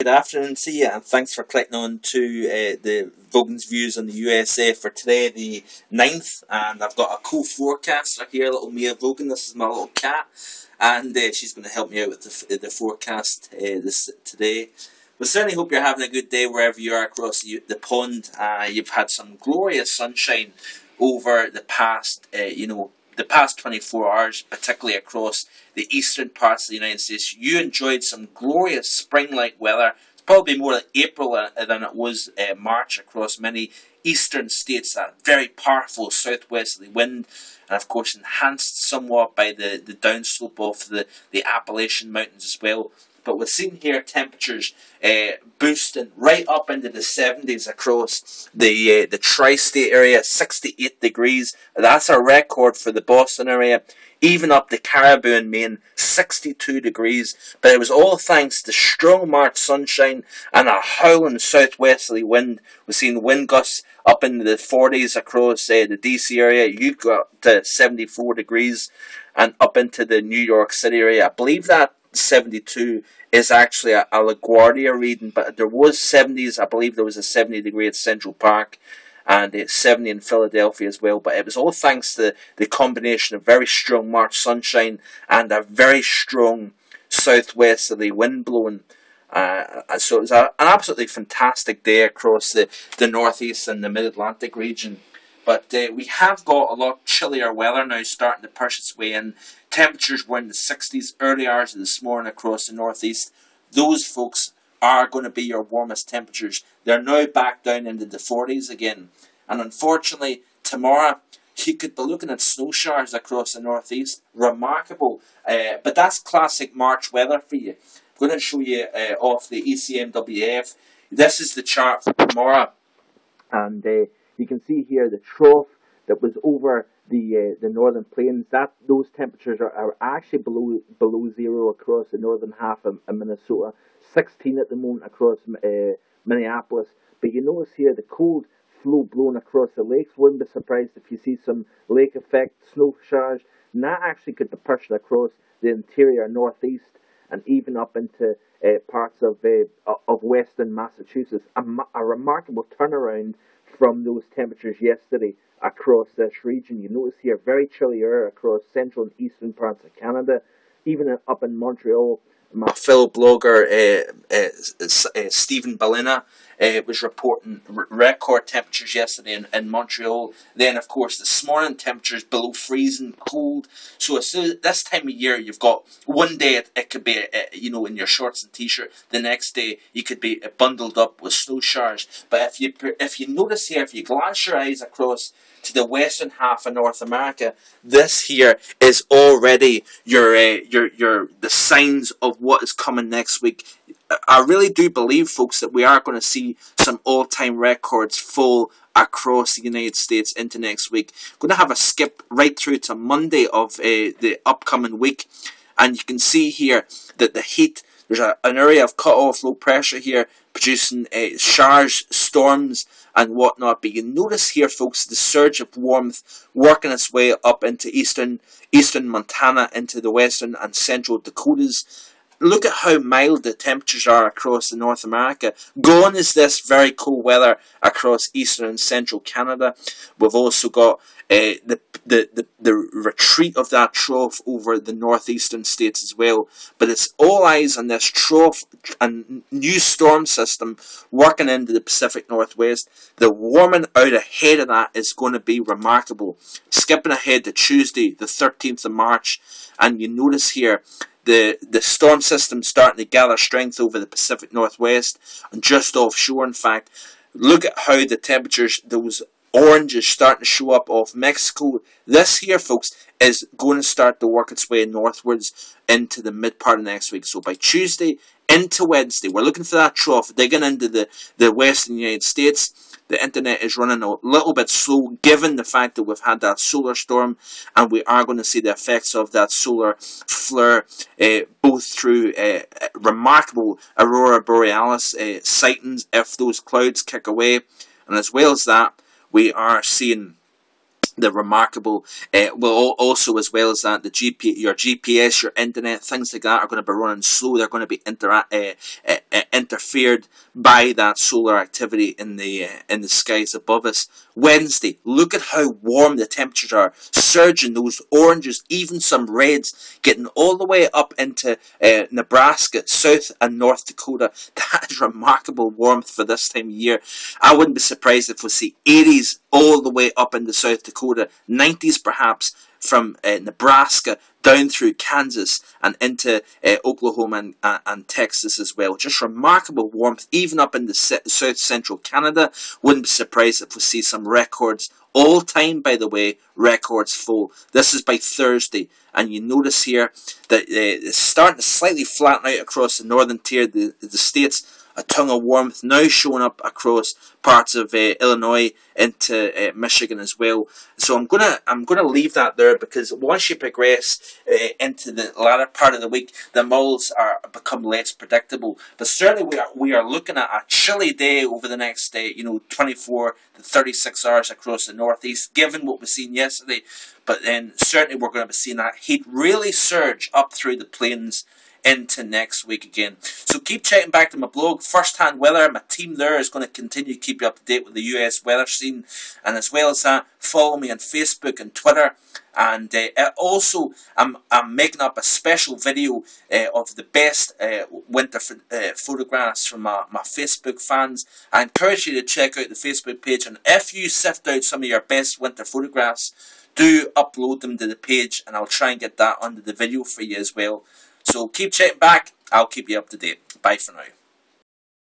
Good afternoon to you, and thanks for clicking on to the VOGAN'S views on the USA for today, the 9th. And I've got a cool forecaster here, little Mia Vogan. This is my little cat, and she's going to help me out with the forecast today. We certainly hope you're having a good day wherever you are across the pond. You've had some glorious sunshine over the past, the past 24 hours, particularly across the eastern parts of the United States. You enjoyed some glorious spring-like weather. It's probably more like April than it was March across many eastern states. That very powerful southwesterly wind, and of course enhanced somewhat by the downslope of the Appalachian Mountains as well. But we've seen here temperatures boosting right up into the 70s across the tri-state area, 68 degrees. That's a record for the Boston area. Even up the Caribou and Maine, 62 degrees. But it was all thanks to strong March sunshine and a howling southwesterly wind. We've seen wind gusts up into the 40s across the DC area. You got to 74 degrees and up into the New York City area. I believe that 72 is actually a LaGuardia reading, but there was 70s. I believe there was a 70 degree at Central Park, and it's 70 in Philadelphia as well. But it was all thanks to the combination of very strong March sunshine and a very strong southwesterly wind blowing. So it was an absolutely fantastic day across the northeast and the mid-Atlantic region. But we have got a lot chillier weather now starting to push its way in. Temperatures were in the 60s early hours of this morning across the northeast. Those folks are going to be your warmest temperatures. They're now back down into the 40s again. And unfortunately, tomorrow, you could be looking at snow showers across the northeast. Remarkable. But that's classic March weather for you. I'm going to show you off the ECMWF. This is the chart for tomorrow. And you can see here the trough that was over the northern plains. Those temperatures are actually below zero across the northern half of Minnesota. 16 at the moment across Minneapolis. But you notice here the cold flow blowing across the lakes. Wouldn't be surprised if you see some lake effect snow showers. And that actually could be pushing across the interior northeast and even up into parts of western Massachusetts. A remarkable turnaround from those temperatures yesterday across this region. You notice here very chilly air across central and eastern parts of Canada, even up in Montreal. My fellow blogger Stephen Ballina was reporting record temperatures yesterday in Montreal. Then, of course, this morning temperatures below freezing, cold. So this time of year, you've got one day it could be in your shorts and t-shirt. The next day you could be bundled up with snow showers. But if you notice here, if you glance your eyes across to the western half of North America, this here is already the signs of what is coming next week. I really do believe, folks, that we are going to see some all-time records fall across the United States into next week. Going to have a skip right through to Monday of the upcoming week, and you can see here that the heat, there's an area of cut-off low pressure here producing showers, storms and whatnot. But you notice here, folks, the surge of warmth working its way up into eastern Montana, into the western and central Dakotas. Look at how mild the temperatures are across North America. Gone is this very cool weather across eastern and central Canada. We've also got the retreat of that trough over the northeastern states as well. But it's all eyes on this trough and new storm system working into the Pacific Northwest. The warming out ahead of that is going to be remarkable. Skipping ahead to Tuesday, the 13th of March, and you notice here the storm system starting to gather strength over the Pacific Northwest and just offshore. In fact, look at how the temperatures, those oranges starting to show up off Mexico. This here, folks, is going to start to work its way northwards into the mid part of next week. So by Tuesday into Wednesday, we're looking for that trough digging into the western United States. The internet is running a little bit slow given the fact that we've had that solar storm, and we are going to see the effects of that solar flare both through remarkable aurora borealis sightings if those clouds kick away, and as well as that, we are seeing the remarkable, well, also as well as that, your GPS, your internet, things like that are going to be running slow. They're going to be interfered by that solar activity in the skies above us. Wednesday, look at how warm the temperatures are, surging, those oranges, even some reds, getting all the way up into Nebraska, South and North Dakota. That is remarkable warmth for this time of year. I wouldn't be surprised if we see 80s all the way up into South Dakota, 90s perhaps from Nebraska down through Kansas and into Oklahoma and Texas as well. Just remarkable warmth, even up in the South Central Canada. Wouldn't be surprised if we see some records, all time by the way, records full. This is by Thursday, and you notice here that it's starting to slightly flatten out across the northern tier of the states. A tongue of warmth now showing up across parts of Illinois into Michigan as well. So I'm gonna leave that there, because once you progress into the latter part of the week, the moles become less predictable. But certainly we are looking at a chilly day over the next 24 to 36 hours across the northeast, given what we've seen yesterday. But then certainly we're going to be seeing that heat really surge up through the plains into next week again. So keep checking back to my blog, First-Hand Weather. My team there is going to continue to keep you up to date with the US weather scene. And as well as that, follow me on Facebook and Twitter. And also, I'm making up a special video of the best winter photographs from my Facebook fans. I encourage you to check out the Facebook page. And if you sift out some of your best winter photographs, do upload them to the page, and I'll try and get that under the video for you as well. So keep checking back. I'll keep you up to date. Bye for now.